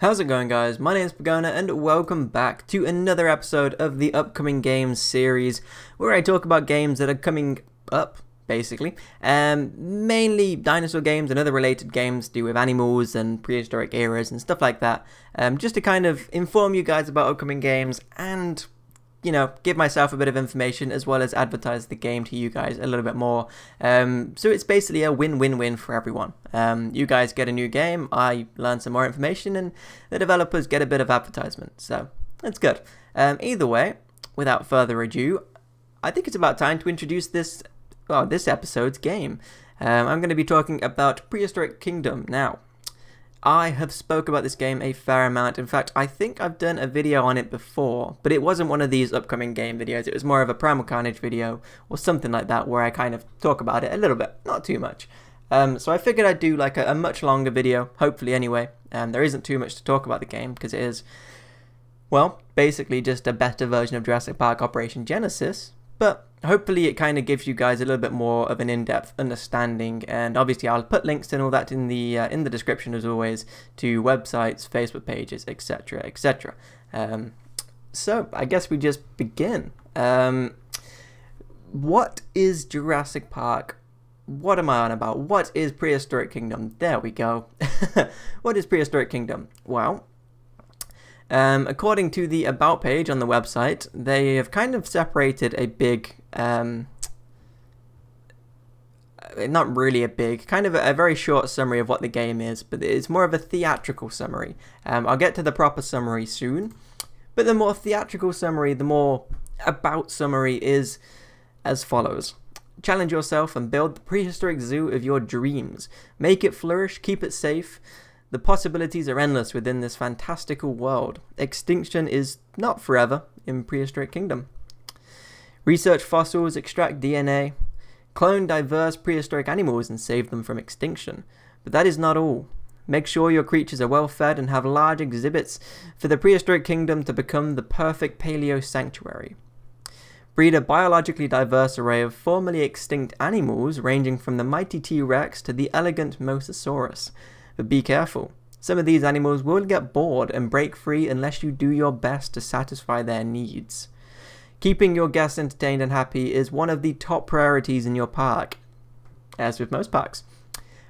How's it going, guys? My name's Pagona and welcome back to another episode of the upcoming games series where I talk about games that are coming up, basically. Mainly dinosaur games and other related games to do with animals and prehistoric eras and stuff like that. Just to kind of inform you guys about upcoming games and, you know, give myself a bit of information as well as advertise the game to you guys a little bit more. So it's basically a win-win-win for everyone. You guys get a new game, I learn some more information, and the developers get a bit of advertisement. So that's good. Either way, without further ado, I think it's about time to introduce this episode's game. I'm going to be talking about Prehistoric Kingdom now. I have spoke about this game a fair amount. In fact, I think I've done a video on it before, but it wasn't one of these upcoming game videos. It was more of a Primal Carnage video or something like that where I kind of talk about it a little bit, not too much. So I figured I'd do like a much longer video, hopefully anyway. There isn't too much to talk about the game because it is, well, basically just a better version of Jurassic Park Operation Genesis, but hopefully it kind of gives you guys a little bit more of an in-depth understanding, and obviously I'll put links and all that in the description as always to websites, Facebook pages, etc, etc. So I guess we just begin. What is Jurassic Park? What am I on about? What is Prehistoric Kingdom? There we go. What is Prehistoric Kingdom? Well, according to the About page on the website, they have kind of separated a big, not really a big, kind of a very short summary of what the game is, but it's more of a theatrical summary. I'll get to the proper summary soon, but the more theatrical summary, the more about summary is as follows. Challenge yourself and build the prehistoric zoo of your dreams. Make it flourish, keep it safe. The possibilities are endless within this fantastical world. Extinction is not forever in Prehistoric Kingdom. Research fossils, extract DNA, clone diverse prehistoric animals and save them from extinction. But that is not all. Make sure your creatures are well fed and have large exhibits for the Prehistoric Kingdom to become the perfect paleo sanctuary. Breed a biologically diverse array of formerly extinct animals ranging from the mighty T-Rex to the elegant Mosasaurus. But be careful, some of these animals will get bored and break free unless you do your best to satisfy their needs. Keeping your guests entertained and happy is one of the top priorities in your park, as with most parks.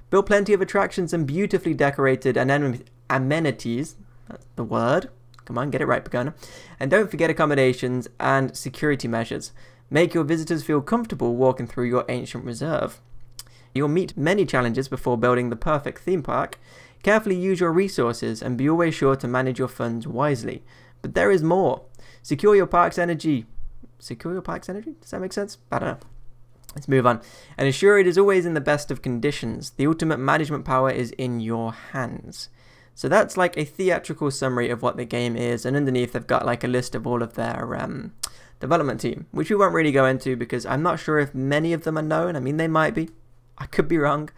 Build plenty of attractions and beautifully decorated amenities, that's the word, come on, get it right, Pagona, and don't forget accommodations and security measures. Make your visitors feel comfortable walking through your ancient reserve. You'll meet many challenges before building the perfect theme park. Carefully use your resources and be always sure to manage your funds wisely. But there is more. Secure your park's energy. Secure your park's energy? Does that make sense? I don't know. Let's move on. And ensure it is always in the best of conditions. The ultimate management power is in your hands. So that's like a theatrical summary of what the game is. And underneath they've got like a list of all of their development team, which we won't really go into because I'm not sure if many of them are known. I mean, they might be. I could be wrong.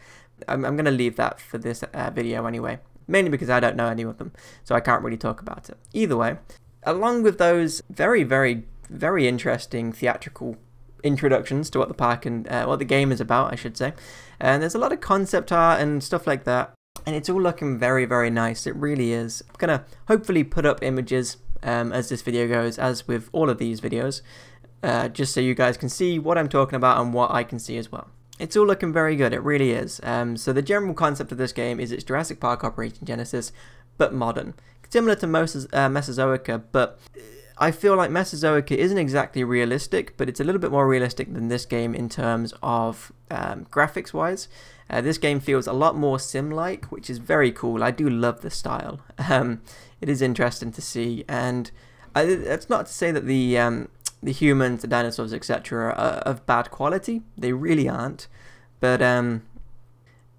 I'm going to leave that for this video anyway, mainly because I don't know any of them, so I can't really talk about it. Either way, along with those very, very, very interesting theatrical introductions to what the park and what the game is about, I should say, and there's a lot of concept art and stuff like that, and it's all looking very, very nice. It really is. I'm going to hopefully put up images as this video goes, as with all of these videos, just so you guys can see what I'm talking about and what I can see as well. It's all looking very good, it really is. So the general concept of this game is it's Jurassic Park Operation Genesis, but modern. Similar to Mesozoica, but I feel like Mesozoica isn't exactly realistic, but it's a little bit more realistic than this game in terms of graphics-wise. This game feels a lot more sim-like, which is very cool. I do love the style. It is interesting to see, and that's not to say that the humans, the dinosaurs, etc. are of bad quality. They really aren't. But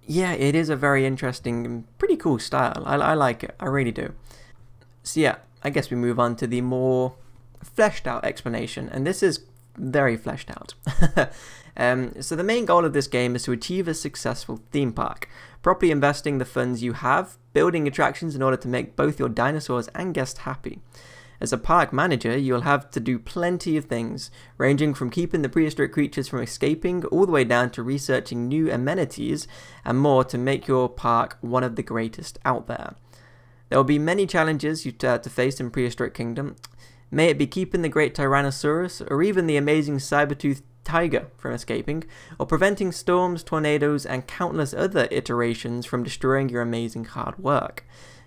yeah, it is a very interesting and pretty cool style. I like it. I really do. So yeah, I guess we move on to the more fleshed out explanation. And this is very fleshed out. So the main goal of this game is to achieve a successful theme park. Properly investing the funds you have, building attractions in order to make both your dinosaurs and guests happy. As a park manager, you'll have to do plenty of things, ranging from keeping the prehistoric creatures from escaping all the way down to researching new amenities and more to make your park one of the greatest out there. There will be many challenges you to face in Prehistoric Kingdom. May it be keeping the great Tyrannosaurus, or even the amazing Saber Tooth Tiger from escaping, or preventing storms, tornadoes, and countless other iterations from destroying your amazing hard work.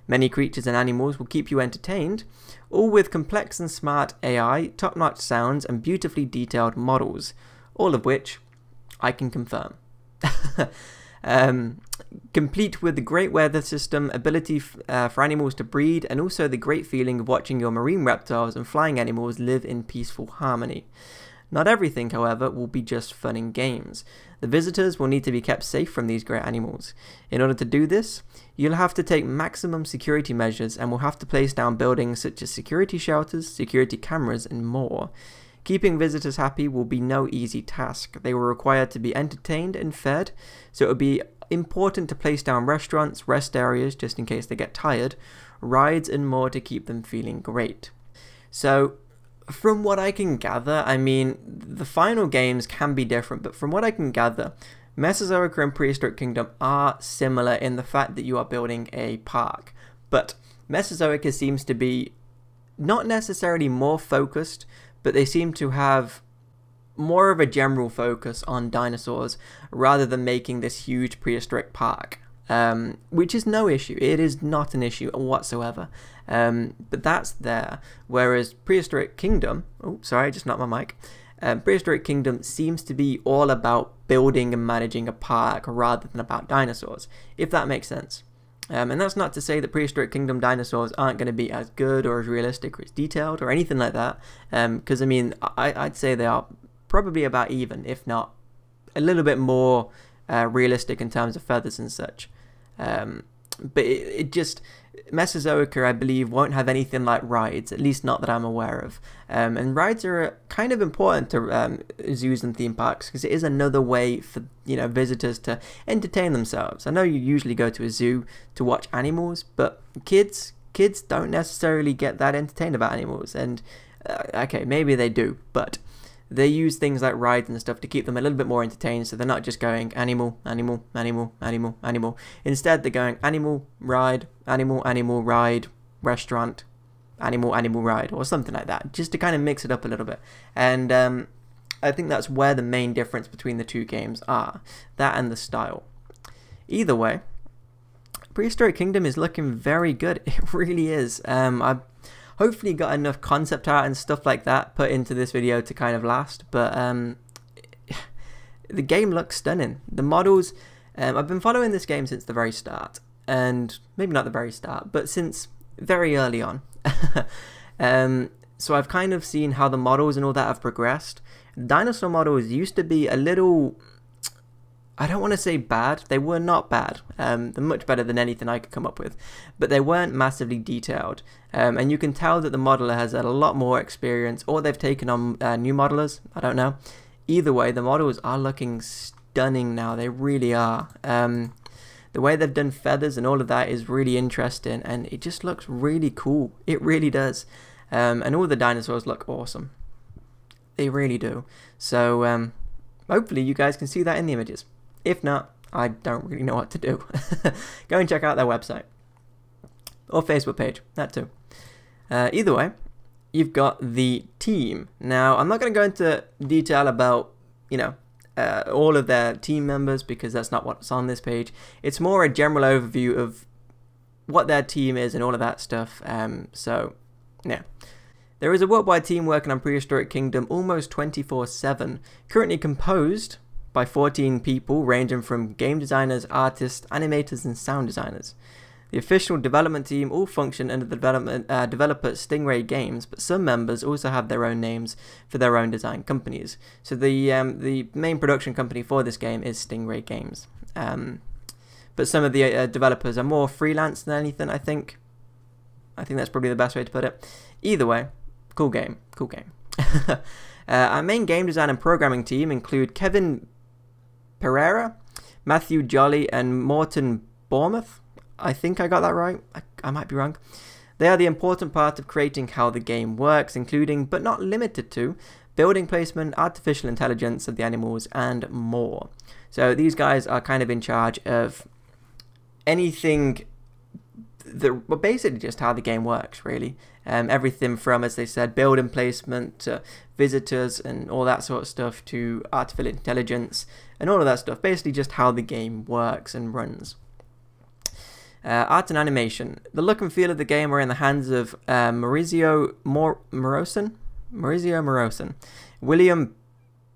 Many creatures and animals will keep you entertained, all with complex and smart AI, top-notch sounds, and beautifully detailed models, all of which I can confirm. Complete with the great weather system, ability for animals to breed, and also the great feeling of watching your marine reptiles and flying animals live in peaceful harmony. Not everything, however, will be just fun and games. The visitors will need to be kept safe from these great animals. In order to do this, you'll have to take maximum security measures and will have to place down buildings such as security shelters, security cameras, and more. Keeping visitors happy will be no easy task. They will require to be entertained and fed, so it will be important to place down restaurants, rest areas just in case they get tired, rides, and more to keep them feeling great. So, from what I can gather, I mean, the final games can be different, but from what I can gather, Mesozoic and Prehistoric Kingdom are similar in the fact that you are building a park. But Mesozoic seems to be not necessarily more focused, but they seem to have more of a general focus on dinosaurs rather than making this huge prehistoric park, which is no issue. It is not an issue whatsoever, but that's there. Whereas Prehistoric Kingdom, oh sorry, I just knocked my mic. Prehistoric Kingdom seems to be all about building and managing a park rather than about dinosaurs, if that makes sense. And that's not to say that Prehistoric Kingdom dinosaurs aren't going to be as good or as realistic or as detailed or anything like that, because I mean, I'd say they are probably about even, if not a little bit more realistic in terms of feathers and such. But it just, Mesozoic, I believe, won't have anything like rides, at least not that I'm aware of. And rides are kind of important to zoos and theme parks because it is another way for, you know, visitors to entertain themselves. I know you usually go to a zoo to watch animals, but kids don't necessarily get that entertained about animals. And okay, maybe they do, but they use things like rides and stuff to keep them a little bit more entertained, so they're not just going animal, animal, animal, animal, animal. Instead, they're going animal, ride, restaurant, animal, animal, ride, or something like that, just to kind of mix it up a little bit. And I think that's where the main difference between the two games are, that and the style. Either way, Prehistoric Kingdom is looking very good. It really is. I've hopefully got enough concept art and stuff like that put into this video to kind of last, but the game looks stunning. The models, I've been following this game since the very start, and maybe not the very start, but since very early on. So I've kind of seen how the models and all that have progressed. Dinosaur models used to be a little, I don't want to say bad, they were not bad, they're much better than anything I could come up with, but they weren't massively detailed, and you can tell that the modeler has had a lot more experience, or they've taken on new modelers, I don't know. Either way, the models are looking stunning now, they really are. The way they've done feathers and all of that is really interesting, and it just looks really cool, it really does. And all the dinosaurs look awesome, they really do. So hopefully you guys can see that in the images. If not, I don't really know what to do. Go and check out their website. Or Facebook page, that too. Either way, you've got the team. Now, I'm not going to go into detail about, you know, all of their team members because that's not what's on this page. It's more a general overview of what their team is and all of that stuff. So, yeah. There is a worldwide team working on Prehistoric Kingdom almost 24/7, currently composed by 14 people ranging from game designers, artists, animators, and sound designers. The official development team all function under the developer Stingray Games, but some members also have their own names for their own design companies. So the main production company for this game is Stingray Games. But some of the developers are more freelance than anything, I think. I think that's probably the best way to put it. Either way, cool game, cool game. Our main game design and programming team include Kevin Pereira, Matthew Jolly, and Morton Bournemouth. I think I got that right. I might be wrong. They are the important part of creating how the game works, including, but not limited to, building placement, artificial intelligence of the animals, and more. So these guys are kind of in charge of anything well, basically just how the game works, really. Everything from, as they said, building placement to visitors and all that sort of stuff to artificial intelligence and all of that stuff. Basically just how the game works and runs. Art and animation. The look and feel of the game are in the hands of Maurizio Morosen, William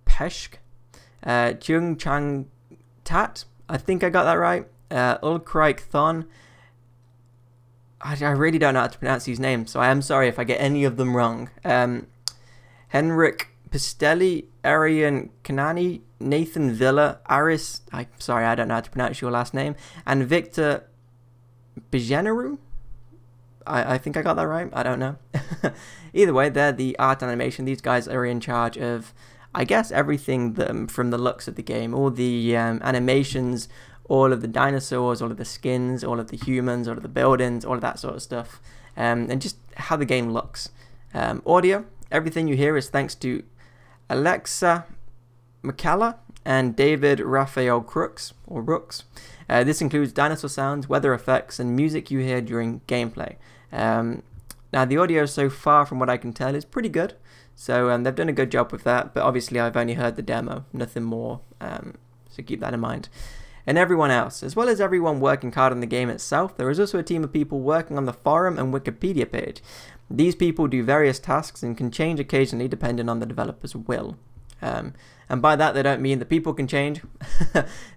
Peschke, Chung Chang Tat, I think I got that right, Ulrich Thon. I really don't know how to pronounce these names, so I am sorry if I get any of them wrong. Henrik Pistelli, Arian Kanani, Nathan Villa, Aris, sorry, I don't know how to pronounce your last name, and Victor Bijeneru. I think I got that right. I don't know. Either way, they're the art animation. These guys are in charge of, I guess, everything from the looks of the game. All the animations, all of the dinosaurs, all of the skins, all of the humans, all of the buildings, all of that sort of stuff. And just how the game looks. Audio, everything you hear is thanks to Alexa McCalla and David Raphael Rooks. This includes dinosaur sounds, weather effects, and music you hear during gameplay. Now, the audio so far, from what I can tell, is pretty good. So they've done a good job with that, but obviously I've only heard the demo, nothing more, so keep that in mind. And everyone else, as well as everyone working hard on the game itself, there is also a team of people working on the forum and Wikipedia page. These people do various tasks and can change occasionally depending on the developer's will. And by that they don't mean that people can change,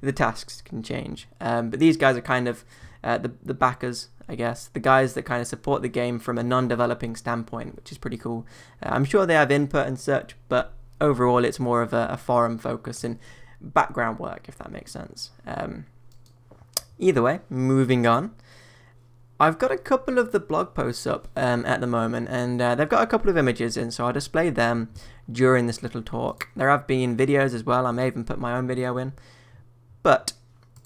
the tasks can change. But these guys are kind of the backers, I guess, the guys that kind of support the game from a non-developing standpoint, which is pretty cool. I'm sure they have input and such, but overall it's more of a forum focus and background work, if that makes sense. Either way, moving on. I've got a couple of the blog posts up at the moment, and they've got a couple of images in, so I'll display them during this little talk. There have been videos as well. I may even put my own video in. But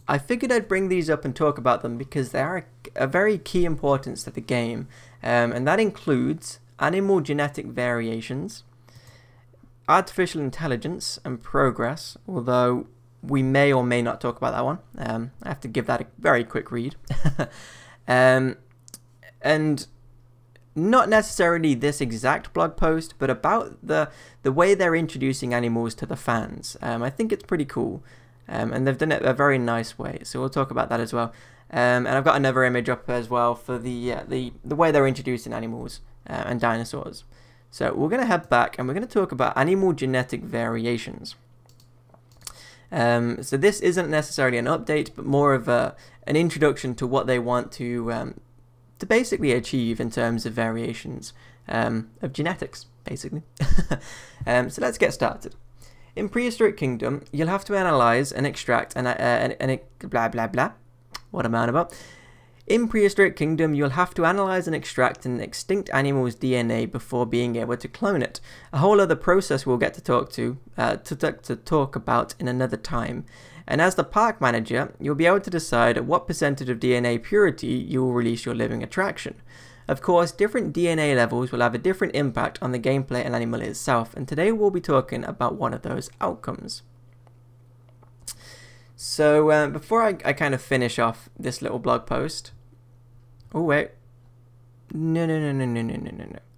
I figured I'd bring these up and talk about them because they are a very key importance to the game, and that includes animal genetic variations, artificial intelligence and progress, although we may or may not talk about that one. I have to give that a very quick read. And not necessarily this exact blog post, but about the way they're introducing animals to the fans. I think it's pretty cool, and they've done it a very nice way, so we'll talk about that as well. And I've got another image up as well for the way they're introducing animals and dinosaurs. So we're going to head back and we're going to talk about animal genetic variations. So this isn't necessarily an update, but more of an introduction to what they want to basically achieve in terms of variations of genetics, basically. So let's get started. In Prehistoric Kingdom, you'll have to analyze and extract blah blah blah. What am I on about? In Prehistoric Kingdom, you'll have to analyze and extract an extinct animal's DNA before being able to clone it. A whole other process we'll get to talk about in another time. And as the park manager, you'll be able to decide at what percentage of DNA purity you will release your living attraction. Of course, different DNA levels will have a different impact on the gameplay and animal itself, and today we'll be talking about one of those outcomes. So before I kind of finish off this little blog post, oh wait, no.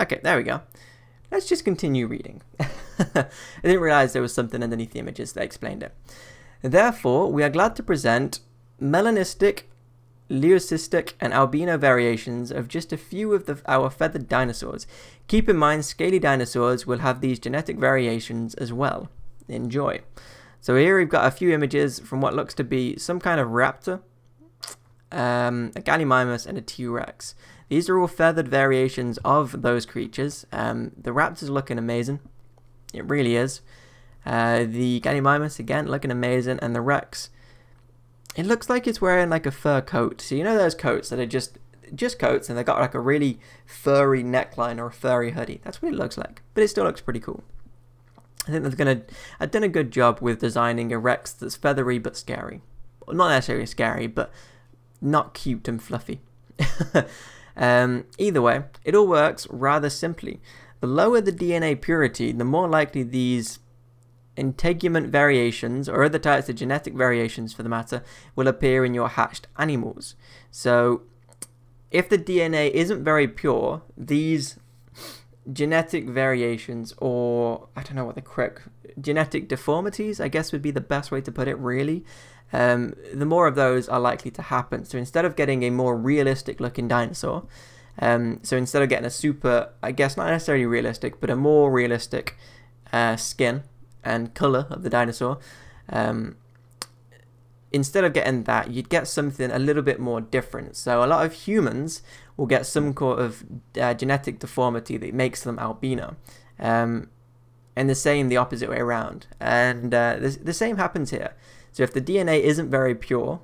Okay, there we go. Let's just continue reading. I didn't realize there was something underneath the images that explained it. Therefore, we are glad to present melanistic, leucistic, and albino variations of just a few of our feathered dinosaurs. Keep in mind, scaly dinosaurs will have these genetic variations as well. Enjoy. So here we've got a few images from what looks to be some kind of raptor, a gallimimus, and a T-Rex. These are all feathered variations of those creatures. The raptor's looking amazing. It really is. The gallimimus, again, looking amazing, and the Rex, it looks like it's wearing like a fur coat. So you know those coats that are just coats, and they've got like a really furry neckline or a furry hoodie. That's what it looks like, but it still looks pretty cool. I think I've done a good job with designing a Rex that's feathery but scary. Well, not necessarily scary, but not cute and fluffy. Either way, it all works rather simply. The lower the DNA purity, the more likely these integument variations, or other types of genetic variations for the matter, will appear in your hatched animals. So if the DNA isn't very pure, these genetic variations, or I don't know what the correct genetic deformities, I guess would be the best way to put it, really. The more of those are likely to happen. So instead of getting a more realistic looking dinosaur, so instead of getting a super, I guess not necessarily realistic, but a more realistic skin and color of the dinosaur, instead of getting that, you'd get something a little bit more different. So a lot of humans will get some sort of genetic deformity that makes them albino, and the opposite way around. And the same happens here. So if the DNA isn't very pure,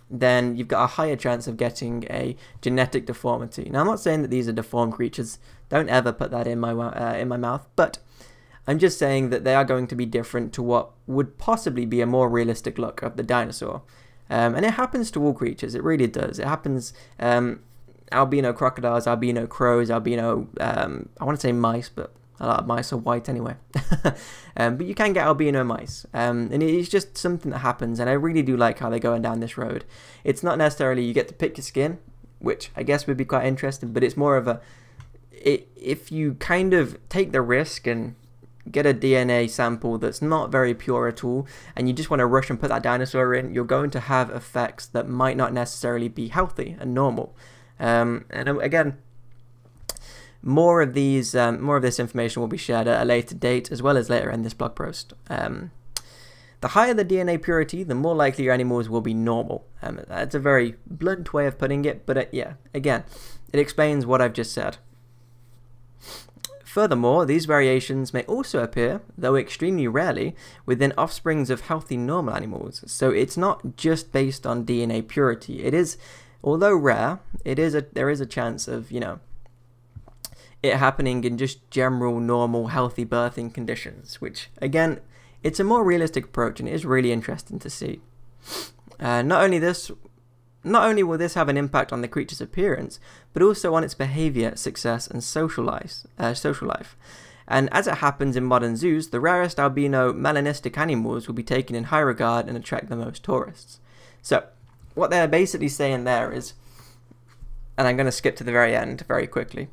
then you've got a higher chance of getting a genetic deformity. Now, I'm not saying that these are deformed creatures. Don't ever put that in my mouth. But I'm just saying that they are going to be different to what would possibly be a more realistic look of the dinosaur. And it happens to all creatures. It really does. It happens. Albino crocodiles, albino crows, albino, I want to say mice, but a lot of mice are white anyway. But you can get albino mice, and it's just something that happens, and I really do like how they're going down this road. It's not necessarily you get to pick your skin, which I guess would be quite interesting, but it's more of if you kind of take the risk and get a DNA sample that's not very pure at all, and you just want to rush and put that dinosaur in, you're going to have effects that might not necessarily be healthy and normal. And again, more of this information will be shared at a later date, as well as later in this blog post. The higher the DNA purity, the more likely your animals will be normal. That's a very blunt way of putting it, but yeah, again, it explains what I've just said. Furthermore, these variations may also appear, though extremely rarely, within offsprings of healthy normal animals. So it's not just based on DNA purity. It is, although rare, there is a chance of, it happening in just general, normal, healthy birthing conditions, which, again, it's a more realistic approach, and it is really interesting to see. Not only will this have an impact on the creature's appearance, but also on its behavior, success, and social life. And as it happens in modern zoos, the rarest albino melanistic animals will be taken in high regard and attract the most tourists. So, what they're basically saying there is, and I'm going to skip to the very end very quickly,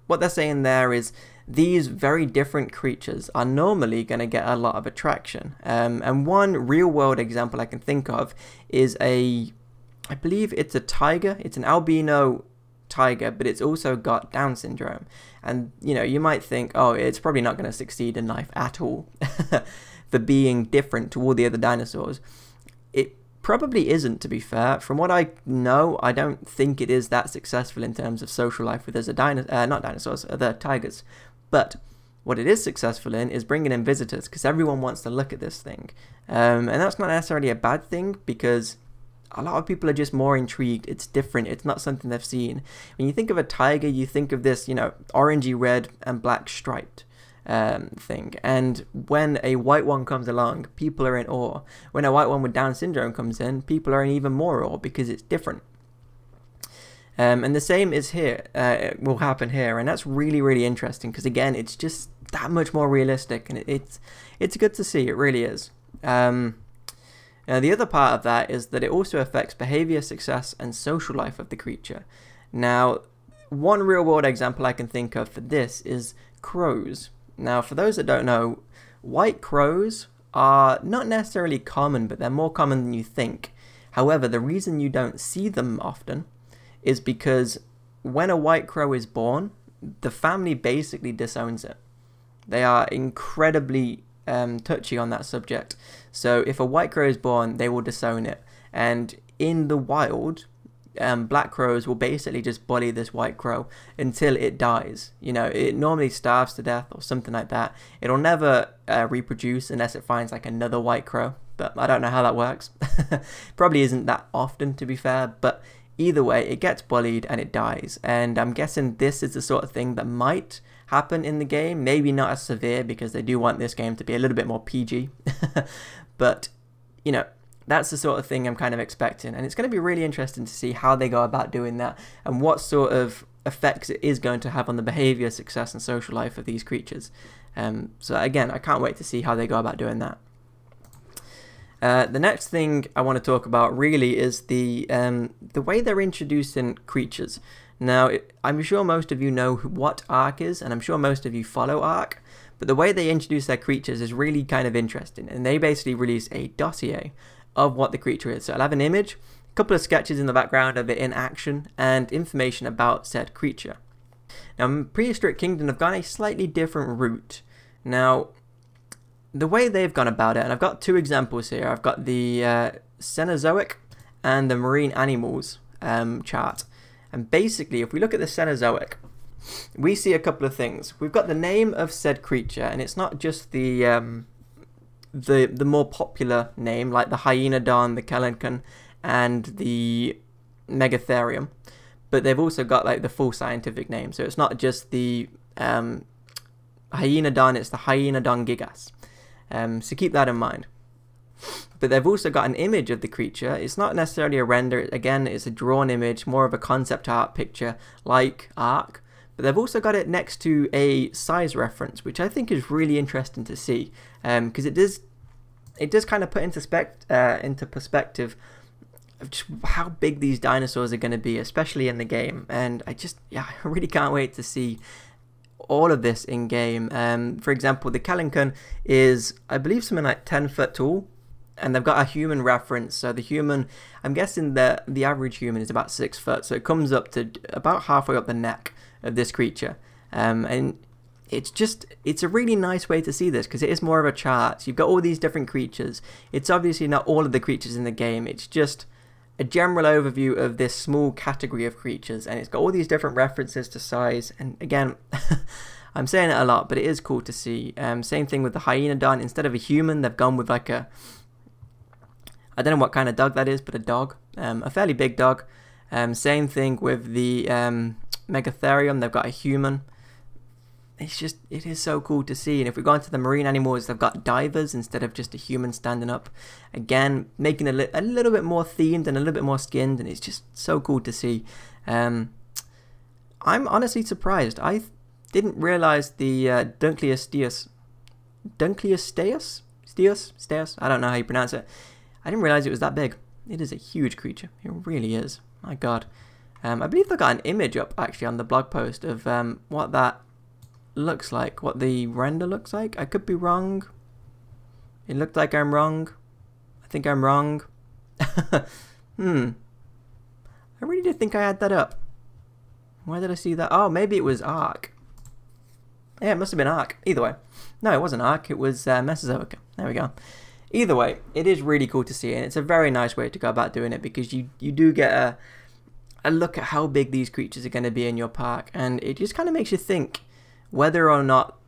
what they're saying there is these very different creatures are normally going to get a lot of attraction. And one real-world example I can think of is I believe it's a tiger. It's an albino tiger, but it's also got Down syndrome. And, you might think, oh, it's probably not going to succeed in life at all for being different to all the other dinosaurs. It probably isn't, to be fair. From what I know, I don't think it is that successful in terms of social life with other tigers. But what it is successful in is bringing in visitors, because everyone wants to look at this thing. And that's not necessarily a bad thing, because a lot of people are just more intrigued. It's different. It's not something they've seen. When you think of a tiger, you think of this, orangey red and black striped thing. And when a white one comes along, people are in awe. When a white one with Down syndrome comes in, people are in even more awe because it's different. And the same is here, will happen here, and that's really, really interesting, because again, it's just that much more realistic, and it's good to see. It really is. Now, the other part of that is that it also affects behavior, success, and social life of the creature. Now, one real-world example I can think of for this is crows. Now, for those that don't know, white crows are not necessarily common, but they're more common than you think. However, the reason you don't see them often is because when a white crow is born, the family basically disowns it. They are incredibly touchy on that subject. So if a white crow is born, they will disown it. And in the wild, black crows will basically just bully this white crow until it dies. It normally starves to death or something like that. It'll never reproduce unless it finds like another white crow. But I don't know how that works. Probably isn't that often, to be fair. But either way, it gets bullied and it dies. And I'm guessing this is the sort of thing that might happen in the game. Maybe not as severe, because they do want this game to be a little bit more PG. But, that's the sort of thing I'm kind of expecting. And it's going to be really interesting to see how they go about doing that, and what sort of effects it is going to have on the behavior, success, and social life of these creatures. So again, I can't wait to see how they go about doing that. The next thing I want to talk about really is the way they're introducing creatures. Now, I'm sure most of you know what Ark is, and I'm sure most of you follow Ark, but the way they introduce their creatures is really kind of interesting, and they basically release a dossier of what the creature is. So I'll have an image, a couple of sketches in the background of it in action, and information about said creature. Now, Prehistoric Kingdom have gone a slightly different route. Now, the way they've gone about it, and I've got two examples here. I've got the Cenozoic and the marine animals chart. And basically, if we look at the Cenozoic, we see a couple of things. We've got the name of said creature, and it's not just the more popular name, like the Hyaenodon, the Kelencan, and the Megatherium. But they've also got like the full scientific name. So it's not just the Hyaenodon, it's the Hyaenodon gigas. So keep that in mind. But they've also got an image of the creature. It's not necessarily a render. Again, it's a drawn image, more of a concept art picture like Ark. But they've also got it next to a size reference, which I think is really interesting to see, because it does kind of put into perspective of just how big these dinosaurs are going to be, especially in the game. And I really can't wait to see all of this in game. For example, the Kelencan is, I believe, something like 10 foot tall, and they've got a human reference. So the human, I'm guessing the average human is about 6 foot, so it comes up to about halfway up the neck of this creature. And it's a really nice way to see this, because it is more of a chart. You've got all these different creatures. It's obviously not all of the creatures in the game, it's just a general overview of this small category of creatures, and it's got all these different references to size. And again, I'm saying it a lot, but it is cool to see. Same thing with the Hyaenodon. Instead of a human, they've gone with like a, I don't know what kind of dog that is, but a dog, a fairly big dog. Same thing with the Megatherium, they've got a human. It is so cool to see. And if we go into the marine animals, they've got divers instead of just a human standing up. Again, making a little bit more themed and a little bit more skinned, and it's just so cool to see. I'm honestly surprised. I didn't realize the Dunkleosteus, I don't know how you pronounce it. I didn't realize it was that big. It is a huge creature. It really is. My God. I believe they got an image up actually on the blog post of what that looks like, what the render looks like. I could be wrong. It looked like I'm wrong. I think I'm wrong. I really did think I had that up. Why did I see that? Oh, maybe it was Ark. Yeah, it must have been Ark. Either way. No, it wasn't Ark. It was Mesozoica. There we go. Either way, it is really cool to see, and it's a very nice way to go about doing it, because you do get a look at how big these creatures are going to be in your park, and it just kind of makes you think whether or not,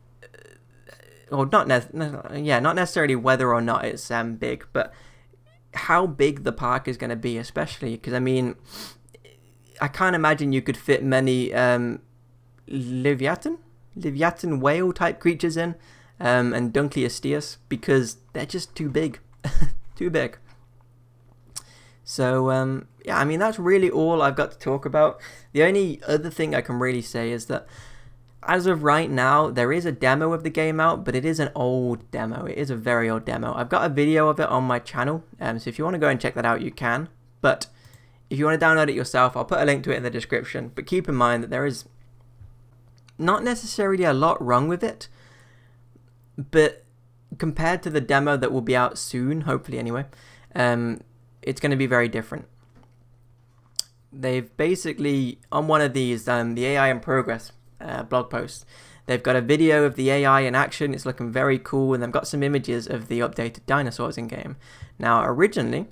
or not necessarily whether or not it's big, but how big the park is going to be, especially because, I mean, I can't imagine you could fit many Leviathan whale type creatures in, and Dunkleosteus, because they're just too big. Too big. So yeah, I mean, that's really all I've got to talk about. The only other thing I can really say is that as of right now, there is a demo of the game out, but it is an old demo. It is a very old demo. I've got a video of it on my channel, so if you want to go and check that out, you can. But if you want to download it yourself, I'll put a link to it in the description. But keep in mind that there is not necessarily a lot wrong with it, but compared to the demo that will be out soon, hopefully anyway, it's going to be very different. They've basically, on one of these, the AI in progress blog posts, they've got a video of the AI in action. It's looking very cool, and they've got some images of the updated dinosaurs in game. Now, originally,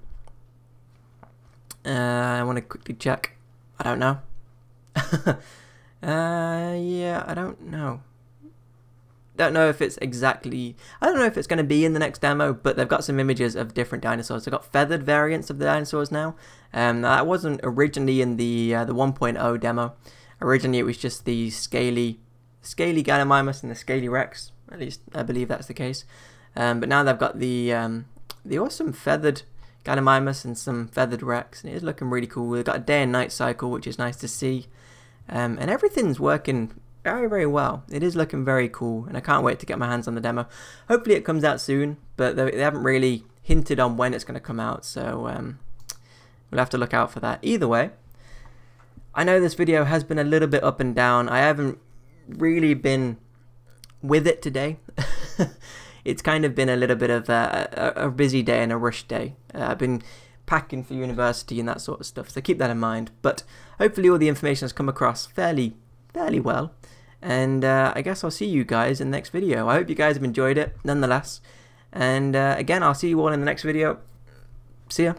I want to quickly check. I don't know. Yeah, I don't know. Don't know if it's exactly, I don't know if it's going to be in the next demo, but they've got some images of different dinosaurs. They've got feathered variants of the dinosaurs now. Now that wasn't originally in the 1.0 demo. Originally it was just the scaly Gallimimus and the scaly Rex. At least I believe that's the case. But now they've got the awesome feathered Gallimimus and some feathered Rex, and it is looking really cool. They've got a day and night cycle, which is nice to see. And everything's working very, very well. It is looking very cool, and I can't wait to get my hands on the demo. Hopefully it comes out soon, but they haven't really hinted on when it's going to come out, so we'll have to look out for that. Either way, I know this video has been a little bit up and down. I haven't really been with it today. It's kind of been a little bit of a busy day and a rush day. I've been packing for university and that sort of stuff, so keep that in mind. But hopefully all the information has come across fairly well, and I guess I'll see you guys in the next video. I hope you guys have enjoyed it nonetheless, and again, I'll see you all in the next video. See ya.